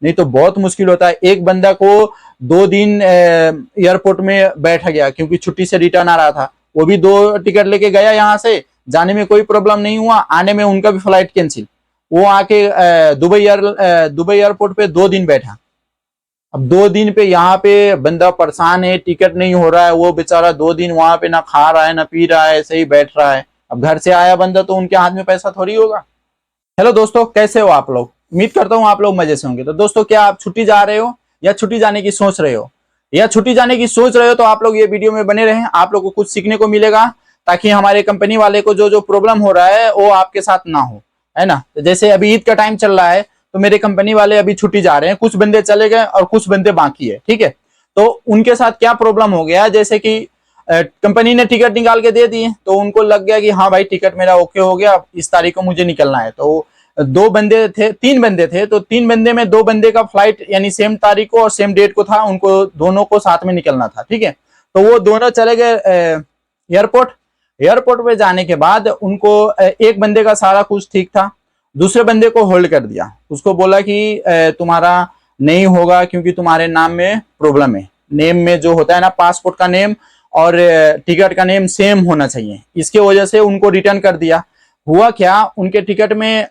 नहीं तो बहुत मुश्किल होता है। एक बंदा को 2 दिन एयरपोर्ट में बैठ गया क्योंकि छुट्टी से रिटर्न आ रहा था, वो भी 2 टिकट लेके गया, यहाँ से जाने में कोई प्रॉब्लम नहीं हुआ, आने में उनका भी फ्लाइट कैंसिल। वो आके दुबई एयरपोर्ट पे 2 दिन बैठा। अब 2 दिन पे यहाँ पे बंदा परेशान है, टिकट नहीं हो रहा है, वो बेचारा 2 दिन वहां पे ना खा रहा है ना पी रहा है, ऐसे ही बैठ रहा है। अब घर से आया बंदा तो उनके हाथ में पैसा थोड़ी होगा। हेलो दोस्तों, कैसे हो आप लोग? उम्मीद करता हूँ आप लोग मजे से होंगे। तो दोस्तों, क्या आप छुट्टी जा रहे हो या छुट्टी जाने की सोच रहे हो, या छुट्टी जाने की सोच रहे हो तो आप लोग ये वीडियो में बने रहें, आप लोग को कुछ सीखने को मिलेगा, ताकि हमारे कंपनी वाले को जो जो प्रॉब्लम हो रहा है वो आपके साथ ना हो, है ना। तो जैसे अभी ईद का टाइम चल रहा है, तो मेरे कंपनी वाले अभी छुट्टी जा रहे हैं, कुछ बंदे चले गए और कुछ बंदे बाकी है, ठीक है। तो उनके साथ क्या प्रॉब्लम हो गया, जैसे कि कंपनी ने टिकट निकाल के दे दिए, तो उनको लग गया कि हाँ भाई टिकट मेरा ओके हो गया, इस तारीख को मुझे निकलना है। तो 3 बंदे थे, तो 3 बंदे में 2 बंदे का फ्लाइट यानी सेम तारीख को और सेम डेट को था, उनको दोनों को साथ में निकलना था, ठीक है। तो वो दोनों चले गए एयरपोर्ट। एयरपोर्ट पे जाने के बाद उनको एक बंदे का सारा कुछ ठीक था, दूसरे बंदे को होल्ड कर दिया, उसको बोला कि तुम्हारा नहीं होगा क्योंकि तुम्हारे नाम में प्रॉब्लम है। नेम में जो होता है ना, पासपोर्ट का नेम और टिकट का नेम सेम होना चाहिए, इसके वजह से उनको रिटर्न कर दिया। हुआ क्या, उनके टिकट में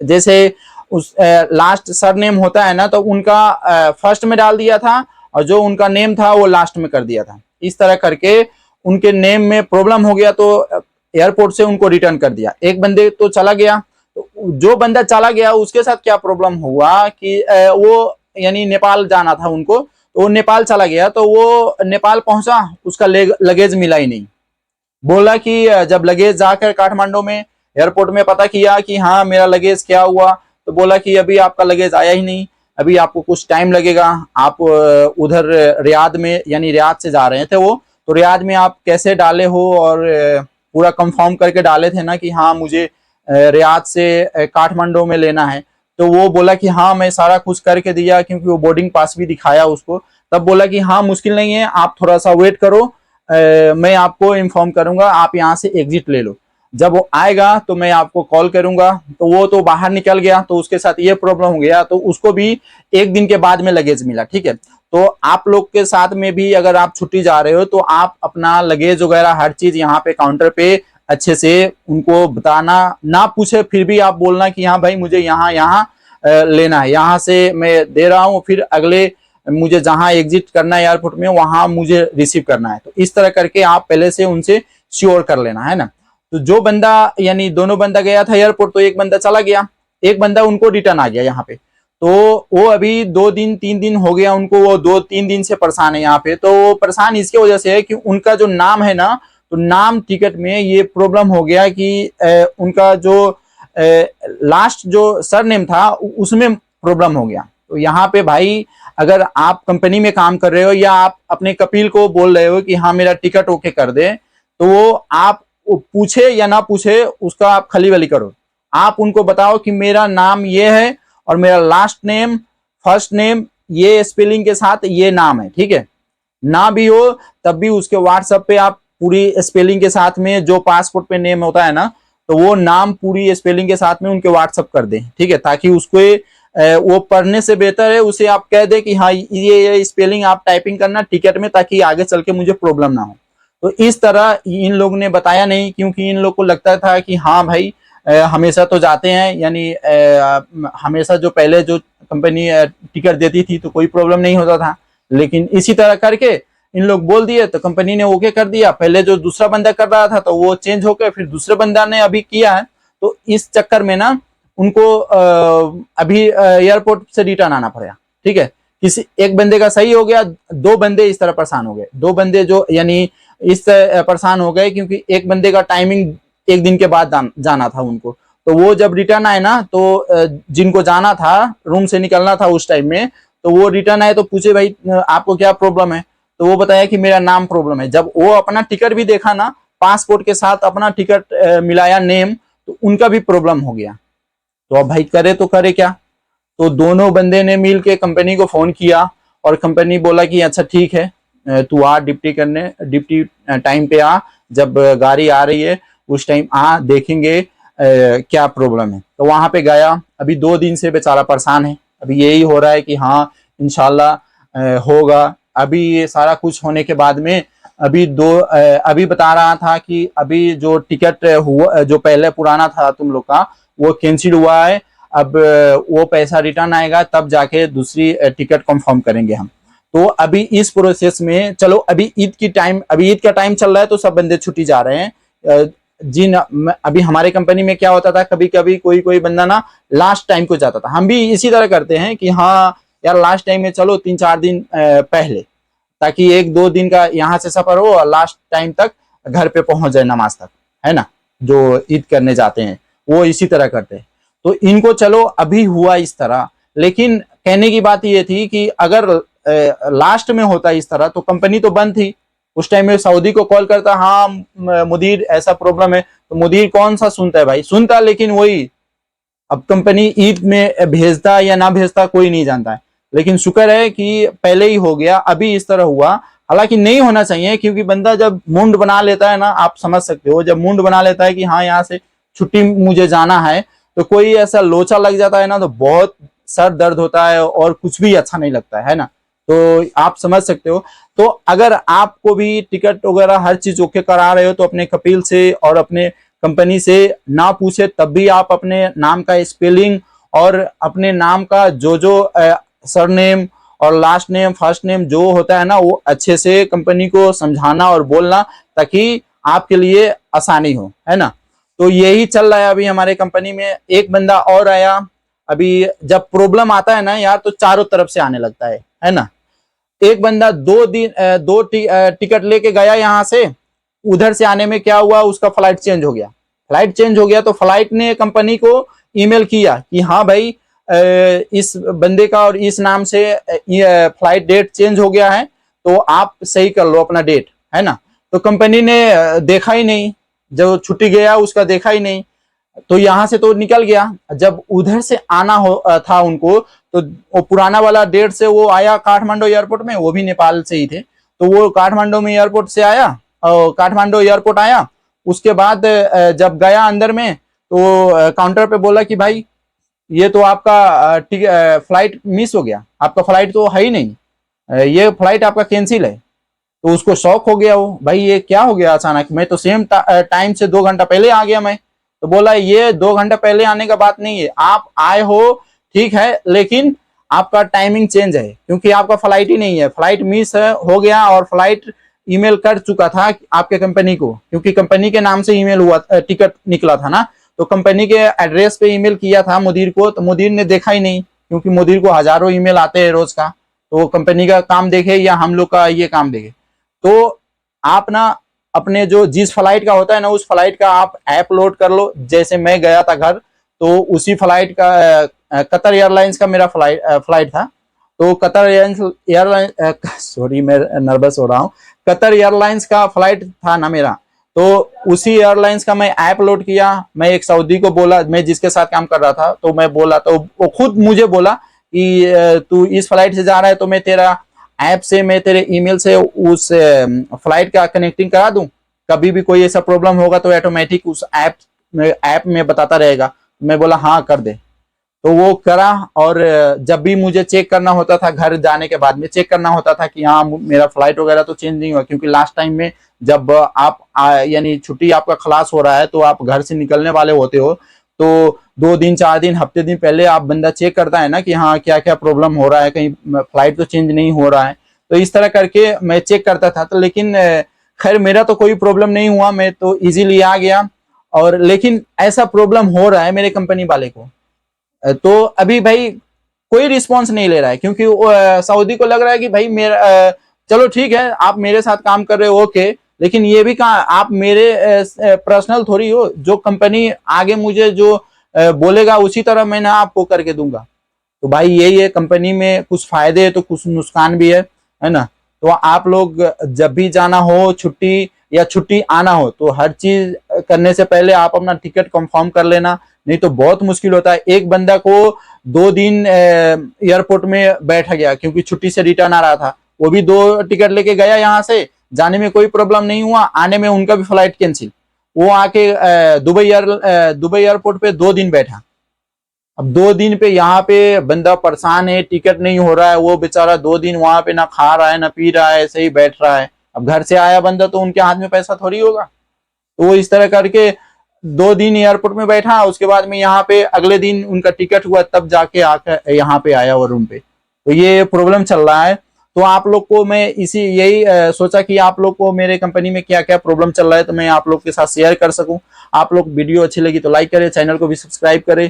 जैसे उस लास्ट सर नेम होता है ना, तो उनका फर्स्ट में डाल दिया था और जो उनका नेम था वो लास्ट में कर दिया था। इस तरह करके उनके नेम में प्रॉब्लम हो गया, तो एयरपोर्ट से उनको रिटर्न कर दिया। एक बंदे तो चला गया, तो जो बंदा चला गया उसके साथ क्या प्रॉब्लम हुआ कि वो यानी नेपाल जाना था उनको, तो वो नेपाल चला गया, तो वो नेपाल पहुंचा, उसका लगेज मिला ही नहीं। बोला कि जब लगेज जाकर काठमांडू में एयरपोर्ट में पता किया कि हाँ मेरा लगेज क्या हुआ, तो बोला कि अभी आपका लगेज आया ही नहीं, अभी आपको कुछ टाइम लगेगा। आप उधर रियाद में यानी रियाद से जा रहे थे वो, तो रियाद में आप कैसे डाले हो और पूरा कंफर्म करके डाले थे ना कि हाँ मुझे रियाद से काठमांडू में लेना है। तो वो बोला कि हाँ मैं सारा कुछ करके दिया, क्योंकि वो बोर्डिंग पास भी दिखाया उसको। तब बोला कि हाँ मुश्किल नहीं है, आप थोड़ा सा वेट करो, मैं आपको इन्फॉर्म करूंगा, आप यहाँ से एग्जिट ले लो, जब वो आएगा तो मैं आपको कॉल करूंगा। तो वो तो बाहर निकल गया, तो उसके साथ ये प्रॉब्लम हो गया, तो उसको भी 1 दिन के बाद में लगेज मिला, ठीक है। तो आप लोग के साथ में भी अगर आप छुट्टी जा रहे हो, तो आप अपना लगेज वगैरह हर चीज यहाँ पे काउंटर पे अच्छे से उनको बताना, ना पूछे फिर भी आप बोलना कि हाँ भाई मुझे यहाँ यहाँ लेना है, यहाँ से मैं दे रहा हूँ, फिर अगले मुझे जहां एग्जिट करना है एयरपोर्ट में वहां मुझे रिसीव करना है। तो इस तरह करके आप पहले से उनसे श्योर कर लेना, है ना। तो जो बंदा यानी दोनों बंदा गया था एयरपोर्ट, तो एक बंदा चला गया, एक बंदा उनको रिटर्न आ गया यहाँ पे। तो वो अभी 2 दिन 3 दिन हो गया उनको, वो 2 3 दिन से परेशान है यहाँ पे। तो परेशान इसकी वजह से है कि उनका जो नाम है ना, तो नाम टिकट में ये प्रॉब्लम हो गया कि उनका जो लास्ट जो सरनेम था उसमें प्रॉब्लम हो गया। तो यहाँ पे भाई, अगर आप कंपनी में काम कर रहे हो या आप अपने कपिल को बोल रहे हो कि हाँ मेरा टिकट ओके कर दे, तो वो आप पूछे या ना पूछे उसका आप खली वली करो। आप उनको बताओ कि मेरा नाम ये है और मेरा लास्ट नेम फर्स्ट नेम ये स्पेलिंग के साथ ये नाम है, ठीक है। ना भी हो तब भी उसके व्हाट्सएप पे आप पूरी स्पेलिंग के साथ में, जो पासपोर्ट पे नेम होता है ना, तो वो नाम पूरी स्पेलिंग के साथ में उनके व्हाट्सएप कर दें, ठीक है, ताकि उसको वो पढ़ने से बेहतर है उसे आप कह दे कि हाँ ये स्पेलिंग आप टाइपिंग करना टिकट में, ताकि आगे चल के मुझे प्रॉब्लम ना हो। तो इस तरह इन लोगों ने बताया नहीं, क्योंकि इन लोग को लगता था कि हाँ भाई हमेशा तो जाते हैं, यानी हमेशा जो पहले जो कंपनी टिकट देती थी तो कोई प्रॉब्लम नहीं होता था। लेकिन इसी तरह करके इन लोग बोल दिए, तो कंपनी ने ओके कर दिया। पहले जो दूसरा बंदा कर रहा था तो वो चेंज होकर फिर दूसरे बंदा ने अभी किया है। तो इस चक्कर में ना उनको अभी एयरपोर्ट से रिटर्न आना पड़ेगा, ठीक है। किसी एक बंदे का सही हो गया, 2 बंदे इस तरह परेशान हो गए। 2 बंदे जो यानी इस परेशान हो गए क्योंकि एक बंदे का टाइमिंग 1 दिन के बाद जाना था उनको। तो वो जब रिटर्न आए ना, तो जिनको जाना था रूम से निकलना था उस टाइम में, तो वो रिटर्न आए तो पूछे भाई आपको क्या प्रॉब्लम है, तो वो बताया कि मेरा नाम प्रॉब्लम है। जब वो अपना टिकट भी देखा ना, पासपोर्ट के साथ अपना टिकट मिलाया नेम, तो उनका भी प्रॉब्लम हो गया। तो अब भाई करे तो करे क्या। तो दोनों बंदे ने मिल के कंपनी को फोन किया और कंपनी बोला कि अच्छा ठीक है तू आ ड्यूटी करने, ड्यूटी टाइम पे आ, जब गाड़ी आ रही है उस टाइम आ, देखेंगे क्या प्रॉब्लम है। तो वहां पे गया, अभी 2 दिन से बेचारा परेशान है। अभी यही हो रहा है कि हाँ इंशाल्लाह होगा। अभी ये सारा कुछ होने के बाद में अभी बता रहा था कि अभी जो टिकट हुआ, जो पहले पुराना था तुम लोग का, वो कैंसिल हुआ है। अब वो पैसा रिटर्न आएगा तब जाके दूसरी टिकट कंफर्म करेंगे हम। तो अभी इस प्रोसेस में चलो, अभी ईद का टाइम चल रहा है तो सब बंदे छुट्टी जा रहे हैं। अभी हमारे कंपनी में क्या होता था, कभी कभी कोई कोई बंदा ना लास्ट टाइम को जाता था। हम भी इसी तरह करते हैं कि हाँ यार लास्ट टाइम में चलो 3-4 दिन पहले, ताकि 1-2 दिन का यहाँ से सफर हो और लास्ट टाइम तक घर पे पहुंच जाए नमाज तक, है ना। जो ईद करने जाते हैं वो इसी तरह करते हैं। तो इनको चलो अभी हुआ इस तरह, लेकिन कहने की बात ये थी कि अगर लास्ट में होता इस तरह तो कंपनी तो बंद थी। उस टाइम में सऊदी को कॉल करता, हाँ मुदीर ऐसा प्रॉब्लम है, तो मुदीर कौन सा सुनता है भाई, सुनता लेकिन वही, अब कंपनी ईद में भेजता या ना भेजता कोई नहीं जानता है। लेकिन शुक्र है कि पहले ही हो गया, अभी इस तरह हुआ। हालांकि नहीं होना चाहिए, क्योंकि बंदा जब मुंड बना लेता है ना, आप समझ सकते हो, जब मुंड बना लेता है कि हाँ यहाँ से छुट्टी मुझे जाना है, तो कोई ऐसा लोचा लग जाता है ना तो बहुत सर दर्द होता है और कुछ भी अच्छा नहीं लगता है ना। तो आप समझ सकते हो। तो अगर आपको भी टिकट वगैरह हर चीज ओके करा रहे हो तो अपने कपिल से और अपने कंपनी से ना पूछे तब भी आप अपने नाम का स्पेलिंग और अपने नाम का जो जो सरनेम और लास्ट नेम फर्स्ट नेम जो होता है ना, वो अच्छे से कंपनी को समझाना और बोलना, ताकि आपके लिए आसानी हो, है ना। तो यही चल रहा है अभी हमारे कंपनी में। एक बंदा और आया। अभी जब प्रॉब्लम आता है ना यार, तो चारों तरफ से आने लगता है ना। एक बंदा 2 टिकट लेके गया यहाँ से, उधर से आने में क्या हुआ, उसका फ्लाइट चेंज हो गया। फ्लाइट चेंज हो गया तो फ्लाइट ने कंपनी को ईमेल किया कि हाँ भाई इस बंदे का और इस नाम से फ्लाइट डेट चेंज हो गया है, तो आप सही कर लो अपना डेट, है ना। तो कंपनी ने देखा ही नहीं, जो छुट्टी गया उसका देखा ही नहीं, तो यहां से तो निकल गया। जब उधर से आना था उनको, तो वो पुराना वाला डेट से वो आया काठमांडू एयरपोर्ट में, वो भी नेपाल से ही थे। तो वो काठमांडू में एयरपोर्ट से आया, और काठमांडू एयरपोर्ट आया। उसके बाद जब गया अंदर में, तो काउंटर पे बोला कि भाई ये तो आपका फ्लाइट मिस हो गया, आपका फ्लाइट तो है ही नहीं, ये फ्लाइट आपका कैंसिल है। तो उसको शौक हो गया, वो भाई ये क्या हो गया अचानक, मैं तो सेम टाइम से 2 घंटा पहले आ गया मैं। तो बोला ये 2 घंटा पहले आने का बात नहीं है, आप आए हो ठीक है, लेकिन आपका टाइमिंग चेंज है, क्योंकि आपका फ्लाइट ही नहीं है, फ्लाइट मिस हो गया। और फ्लाइट ईमेल कर चुका था आपके कंपनी को, क्योंकि कंपनी के नाम से ईमेल हुआ, टिकट निकला था ना, तो कंपनी के एड्रेस पे ईमेल किया था मुदीर को, तो मुदीर ने देखा ही नहीं, क्योंकि मुदीर को हजारों ईमेल आते हैं रोज का। तो कंपनी का काम देखे या हम लोग का ये काम देखे। तो आप ना अपने जो जिस फ्लाइट का होता है ना, उस फ्लाइट का आप ऐप लोड कर लो। जैसे मैं गया था घर, तो उसी फ्लाइट का कतर एयरलाइंस का मेरा फ्लाइट था। तो कतर एयरलाइन सॉरी मैं नर्वस हो रहा हूँ, कतर एयरलाइंस का फ्लाइट था ना मेरा। तो उसी एयरलाइंस का मैं ऐप लोड किया। मैं एक सऊदी को बोला, मैं जिसके साथ काम कर रहा था, तो मैं बोला, तो वो खुद मुझे बोला कि तू इस फ्लाइट से जा रहा है, तो मैं तेरा ऐप से, मैं तेरे ईमेल से उस फ्लाइट का कनेक्टिंग करा दूं। कभी भी कोई ऐसा प्रॉब्लम होगा तो ऑटोमेटिक उस ऐप में बताता रहेगा। मैं बोला हाँ कर दे। तो वो करा, और जब भी मुझे चेक करना होता था, घर जाने के बाद में चेक करना होता था कि हाँ मेरा फ्लाइट वगैरह तो चेंज नहीं हुआ, क्योंकि लास्ट टाइम में जब आप यानी छुट्टी आपका खलास हो रहा है, तो आप घर से निकलने वाले होते हो, तो 2 दिन 4 दिन हफ्ते दिन पहले आप बंदा चेक करता है ना कि हाँ क्या क्या प्रॉब्लम हो रहा है, कहीं फ्लाइट तो चेंज नहीं हो रहा है। तो इस तरह करके मैं चेक करता था। तो लेकिन खैर मेरा तो कोई प्रॉब्लम नहीं हुआ, मैं तो इजीली आ गया। और लेकिन ऐसा प्रॉब्लम हो रहा है मेरे कंपनी वाले को। तो अभी भाई कोई रिस्पॉन्स नहीं ले रहा है, क्योंकि सऊदी को लग रहा है कि भाई मेरा चलो ठीक है आप मेरे साथ काम कर रहे हो ओके, लेकिन ये भी कहा आप मेरे पर्सनल थोड़ी हो, जो कंपनी आगे मुझे जो बोलेगा उसी तरह मैं ना आपको करके दूंगा। तो भाई यही है, कंपनी में कुछ फायदे है तो कुछ नुकसान भी है ना। तो आप लोग जब भी जाना हो छुट्टी या छुट्टी आना हो, तो हर चीज करने से पहले आप अपना टिकट कंफर्म कर लेना, नहीं तो बहुत मुश्किल होता है। एक बंदा को 2 दिन एयरपोर्ट में बैठा गया, क्योंकि छुट्टी से रिटर्न आ रहा था। वो भी 2 टिकट लेके गया, यहाँ से जाने में कोई प्रॉब्लम नहीं हुआ, आने में उनका भी फ्लाइट कैंसिल। वो आके दुबई एयरपोर्ट पे 2 दिन बैठा। अब 2 दिन पे यहाँ पे बंदा परेशान है, टिकट नहीं हो रहा है, वो बेचारा 2 दिन वहां पे ना खा रहा है ना पी रहा है, ऐसे ही बैठ रहा है। अब घर से आया बंदा तो उनके हाथ में पैसा थोड़ी होगा, तो वो इस तरह करके 2 दिन एयरपोर्ट में बैठा। उसके बाद में यहाँ पे अगले दिन उनका टिकट हुआ तब जाके आकर यहाँ पे आया वो रूम पे। तो ये प्रॉब्लम चल रहा है। तो आप लोग को मैं यही सोचा कि आप लोग को मेरे कंपनी में क्या क्या प्रॉब्लम चल रहा है तो मैं आप लोग के साथ शेयर कर सकूं। आप लोग वीडियो अच्छी लगी तो लाइक करें, चैनल को भी सब्सक्राइब करें।